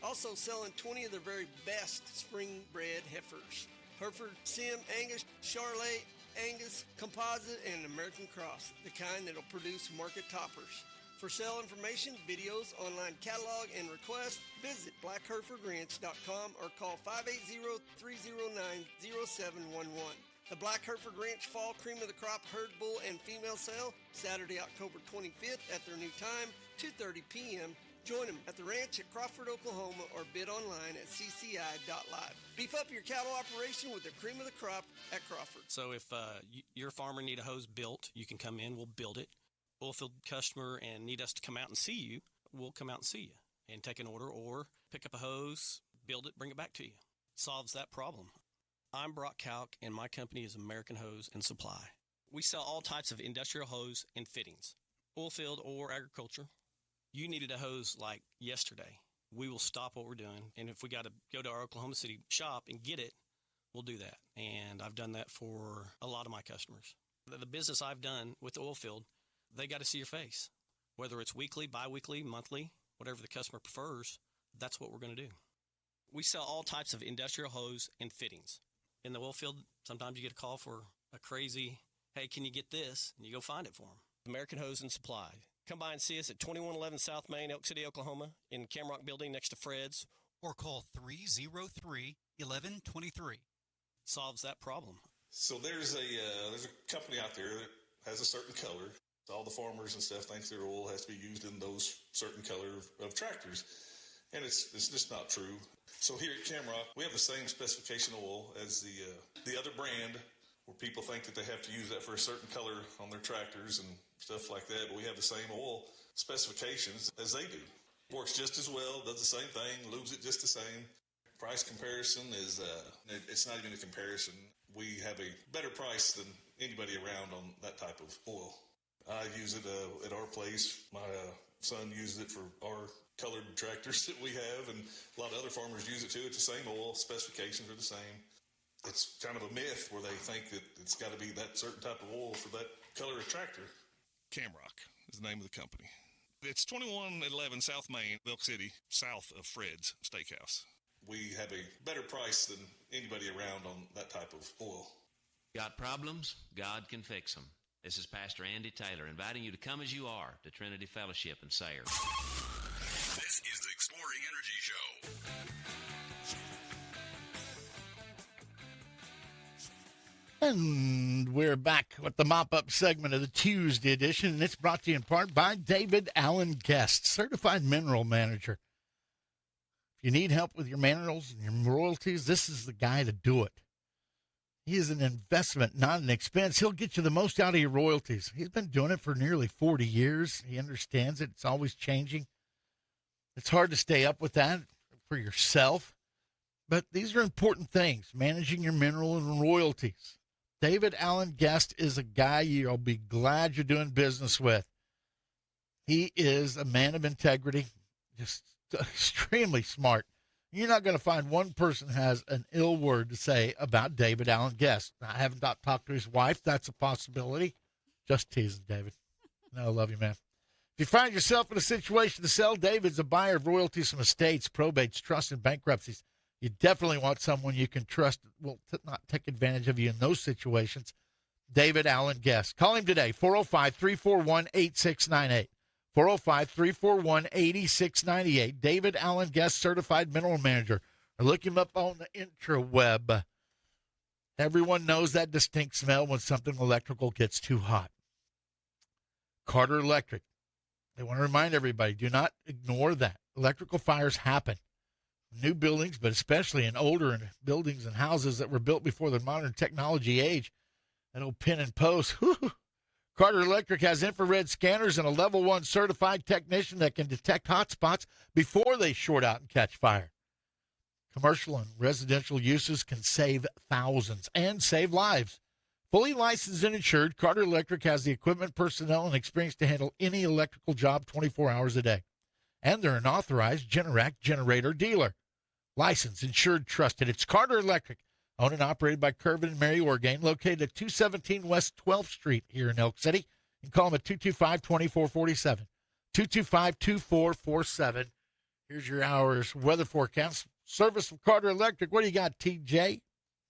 Also selling 20 of the very best spring-bred heifers. Hereford, Sim, Angus, Charolais, Angus, Composite, and American Cross, the kind that'll produce market toppers. For sale information, videos, online catalog, and requests, visit blackherefordranch.com or call 580-309-0711. The Black Hereford Ranch Fall Cream of the Crop Herd Bull and Female Sale, Saturday, October 25th at their new time, 2:30 p.m. Join them at the ranch at Crawford, Oklahoma, or bid online at cci.live. Beef up your cattle operation with the cream of the crop at Crawford.
So if your farmer need a hose built, you can come in, we'll build it. Oilfield customer and need us to come out and see you, we'll come out and see you and take an order or pick up a hose, build it, bring it back to you. Solves that problem. I'm Brock Kalk, and my company is American Hose and Supply. We sell all types of industrial hose and fittings, oilfield or agriculture. You needed a hose like yesterday. We will stop what we're doing, and if we got to go to our Oklahoma City shop and get it, we'll do that. And I've done that for a lot of my customers. The business I've done with the Oilfield, they got to see your face. Whether it's weekly, bi-weekly, monthly, whatever the customer prefers, that's what we're going to do. We sell all types of industrial hose and fittings. In the Oilfield, sometimes you get a call for a crazy, hey, can you get this? And you go find it for them. American Hose and Supply. Come by and see us at 2111 South Main, Elk City, Oklahoma, in Camrock Building next to Fred's.
Or call 303-1123.
Solves that problem.
So there's a company out there that has a certain color. All the farmers and stuff think their oil has to be used in those certain color of tractors. And it's just not true. So here at Camrock, we have the same specification oil as the other brand, where people think that they have to use that for a certain color on their tractors and stuff like that. But we have the same oil specifications as they do. Works just as well, does the same thing, lubes it just the same. Price comparison is, it's not even a comparison. We have a better price than anybody around on that type of oil. I use it at our place. My son uses it for our colored tractors that we have, and a lot of other farmers use it too. It's the same oil, specifications are the same. It's kind of a myth where they think that it's got to be that certain type of oil for that color of tractor.
Camrock is the name of the company. It's 2111 South Main, Elk City, south of Fred's Steakhouse.
We have a better price than anybody around on that type of oil.
Got problems? God can fix them. This is Pastor Andy Taylor inviting you to come as you are to Trinity Fellowship in Sayre.
This is the Exploring Energy Show.
And we're back with the mop-up segment of the Tuesday edition, and it's brought to you in part by David Allen Guest, Certified Mineral Manager. If you need help with your minerals and your royalties, this is the guy to do it. He is an investment, not an expense. He'll get you the most out of your royalties. He's been doing it for nearly 40 years. He understands it. It's always changing. It's hard to stay up with that for yourself. But these are important things, managing your mineral and royalties. David Allen Guest is a guy you'll be glad you're doing business with. He is a man of integrity, just extremely smart. You're not going to find one person has an ill word to say about David Allen Guest. I haven't talked to his wife. That's a possibility. Just teasing, David. No, I love you, man. If you find yourself in a situation to sell, David's a buyer of royalties from estates, probates, trusts, and bankruptcies. You definitely want someone you can trust will not take advantage of you in those situations. David Allen Guest. Call him today, 405-341-8698. 405-341-8698. David Allen Guest, Certified Mineral Manager. Or look him up on the intraweb. Everyone knows that distinct smell when something electrical gets too hot. Carter Electric. They want to remind everybody, do not ignore that. Electrical fires happen. New buildings, but especially in older buildings and houses that were built before the modern technology age. That old pin and post. Whew. Carter Electric has infrared scanners and a level 1 certified technician that can detect hot spots before they short out and catch fire. Commercial and residential uses can save thousands and save lives. Fully licensed and insured, Carter Electric has the equipment, personnel, and experience to handle any electrical job 24 hours a day. And they're an authorized Generac generator dealer. Licensed, insured, trusted. It's Carter Electric, owned and operated by Kervin and Mary Orgain, located at 217 West 12th Street here in Elk City. You can call them at 225-2447. 225-2447. Here's your hour's weather forecast. Service from Carter Electric. What do you got, TJ?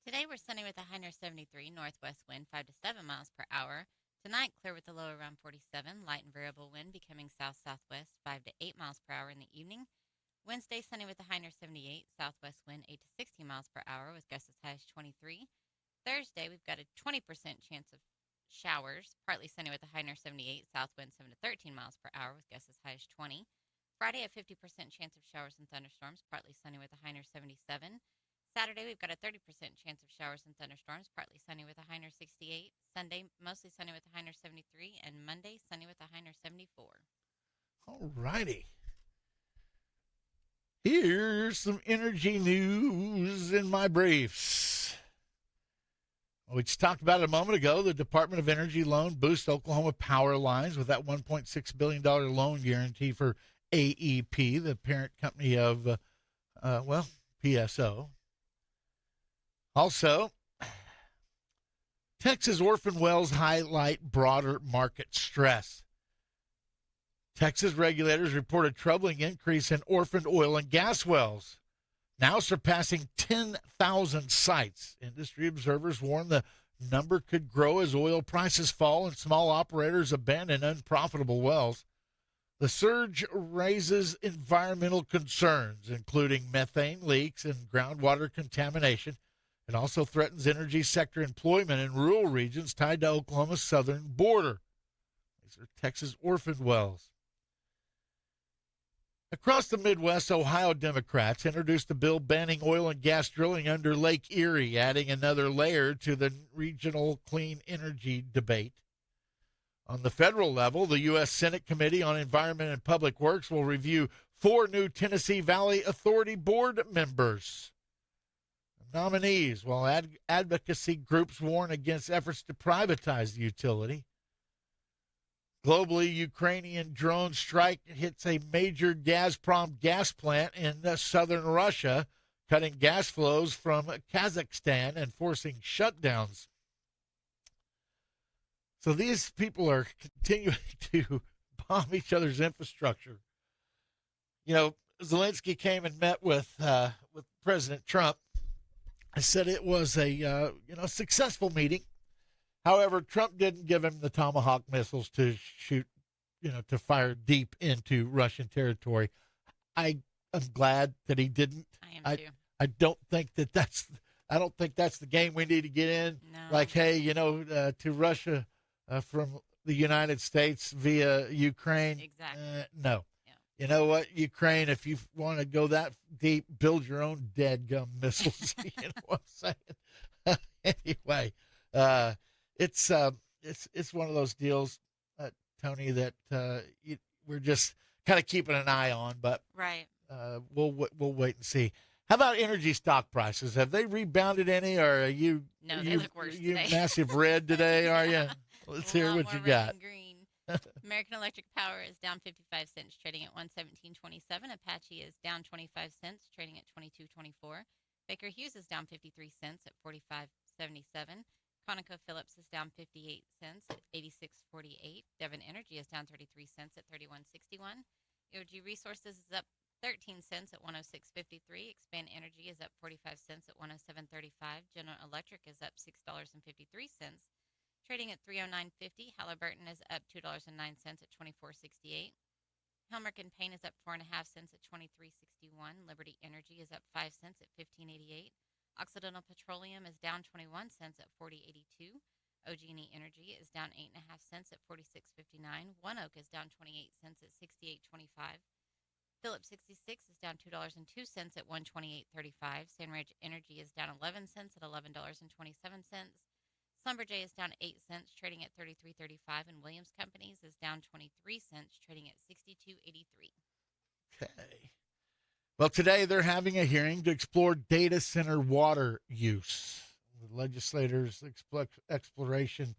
Today we're sunny with a high near 73, northwest wind 5 to 7 miles per hour. Tonight, clear with a low around 47, light and variable wind becoming south-southwest 5 to 8 miles per hour in the evening. Wednesday, sunny with a high near 78, southwest wind 8 to 16 miles per hour with gusts as high as 23. Thursday, we've got a 20% chance of showers, partly sunny with a high near 78, south wind 7 to 13 miles per hour with gusts as high as 20. Friday, a 50% chance of showers and thunderstorms, partly sunny with a high near 77. Saturday, we've got a 30% chance of showers and thunderstorms, partly sunny with a high near 68. Sunday, mostly sunny with a high near 73. And Monday, sunny with a high near 74.
All righty. Here's some energy news in my briefs. We just talked about it a moment ago. The Department of Energy loan boosts Oklahoma power lines with that $1.6 billion loan guarantee for AEP, the parent company of, PSO. Also, Texas orphan wells highlight broader market stress. Texas regulators report a troubling increase in orphaned oil and gas wells, now surpassing 10,000 sites. Industry observers warn the number could grow as oil prices fall and small operators abandon unprofitable wells. The surge raises environmental concerns, including methane leaks and groundwater contamination. It also threatens energy sector employment in rural regions tied to Oklahoma's southern border. These are Texas orphaned wells. Across the Midwest, Ohio Democrats introduced a bill banning oil and gas drilling under Lake Erie, adding another layer to the regional clean energy debate. On the federal level, the U.S. Senate Committee on Environment and Public Works will review 4 new Tennessee Valley Authority board members. Nominees, while advocacy groups warn against efforts to privatize the utility. Globally, Ukrainian drone strike hits a major Gazprom gas plant in southern Russia, cutting gas flows from Kazakhstan and forcing shutdowns. So these people are continuing to bomb each other's infrastructure. You know, Zelensky came and met with President Trump. I said it was a successful meeting. However, Trump didn't give him the Tomahawk missiles to shoot, to fire deep into Russian territory. I am glad that he didn't.
I am too.
I don't think that's the game we need to get in.
No.
Like, hey, to Russia from the United States via Ukraine.
Exactly.
No.
Yeah.
You know what, Ukraine, if you want to go that deep, build your own dead gum missiles. You know what I'm saying? Anyway, it's one of those deals, Tony, that we're just kind of keeping an eye on, but
right.
We'll wait and see. How about energy stock prices? Have they rebounded any, or are you?
No, they look worse
you
today.
massive red today, are you? Let's hear what you got.
Green. American Electric Power is down 55 cents, trading at 117.27. Apache is down 25 cents, trading at 22.24. Baker Hughes is down 53 cents at 45.77. ConocoPhillips is down 58 cents at 86.48. Devon Energy is down 33 cents at 31.61. EOG Resources is up 13 cents at 106.53. Expand Energy is up 45 cents at 107.35. General Electric is up $6.53, trading at 309.50. Halliburton is up $2.09 at 24.68. Helmerich & Payne is up 4.5 cents at 23.61. Liberty Energy is up 5 cents at 15.88. Occidental Petroleum is down 21 cents at 40.82. OG&E Energy is down 8.5 cents at 46.59. ONEOK is down 28 cents at 68.25. Phillips 66 is down $2.02 at 128.35. Sandridge Energy is down 11 cents at $11.27. Schlumberger is down 8 cents, trading at 33.35. And Williams Companies is down 23 cents, trading at 62.83.
Okay. Well, today they're having a hearing to explore data center water use. The legislators' exploration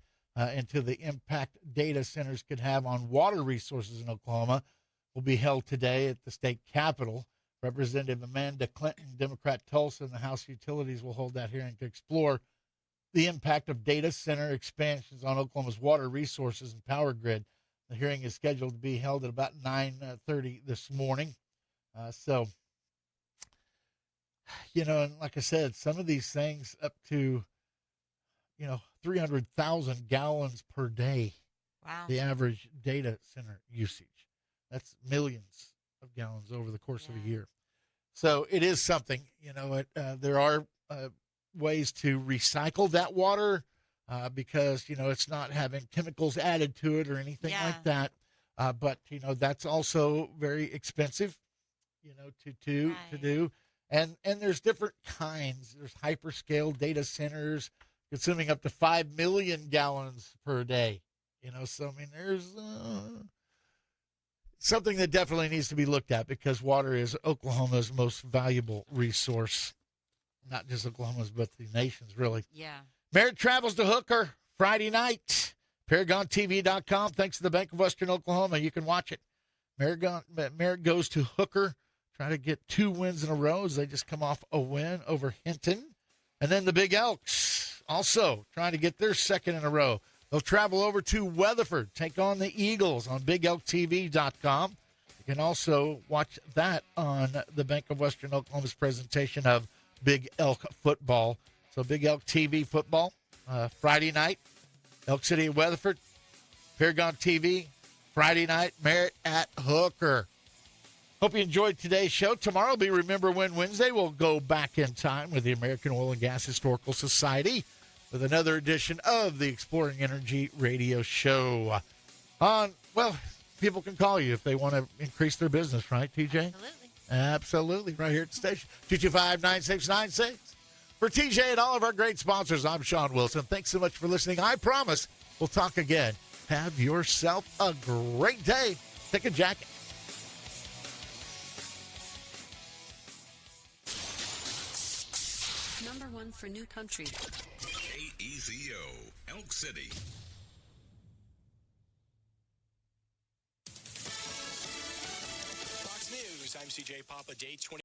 into the impact data centers could have on water resources in Oklahoma will be held today at the state capitol. Representative Amanda Clinton, Democrat Tulsa, and the House Utilities will hold that hearing to explore the impact of data center expansions on Oklahoma's water resources and power grid. The hearing is scheduled to be held at about 9:30 this morning. And like I said, some of these things up to, 300,000 gallons per day.
Wow.
The average data center usage. That's millions of gallons over the course of a year. So it is something, there are ways to recycle that water because, it's not having chemicals added to it or anything like that. But, that's also very expensive, to do. And there's different kinds. There's hyperscale data centers consuming up to 5 million gallons per day. There's something that definitely needs to be looked at because water is Oklahoma's most valuable resource. Not just Oklahoma's, but the nation's, really.
Yeah.
Merritt travels to Hooker Friday night. ParagonTV.com. Thanks to the Bank of Western Oklahoma. You can watch it. Merritt goes to Hooker, try to get 2 wins in a row as they just come off a win over Hinton. And then the Big Elks also trying to get their second in a row. They'll travel over to Weatherford, take on the Eagles on BigElkTV.com. You can also watch that on the Bank of Western Oklahoma's presentation of Big Elk football. So Big Elk TV football, Friday night, Elk City at Weatherford. Paragon TV, Friday night, Merritt at Hooker. Hope you enjoyed today's show. Tomorrow will be Remember When Wednesday. We'll go back in time with the American Oil and Gas Historical Society with another edition of the Exploring Energy Radio Show. People can call you if they want to increase their business, right, TJ?
Absolutely.
Absolutely, right here at the station. 225-9696. For TJ and all of our great sponsors, I'm Shawn Wilson. Thanks so much for listening. I promise we'll talk again. Have yourself a great day. Take a jacket.
Number one for new country.
KECO, Elk City.
Fox News, I'm CJ Papa, day 20.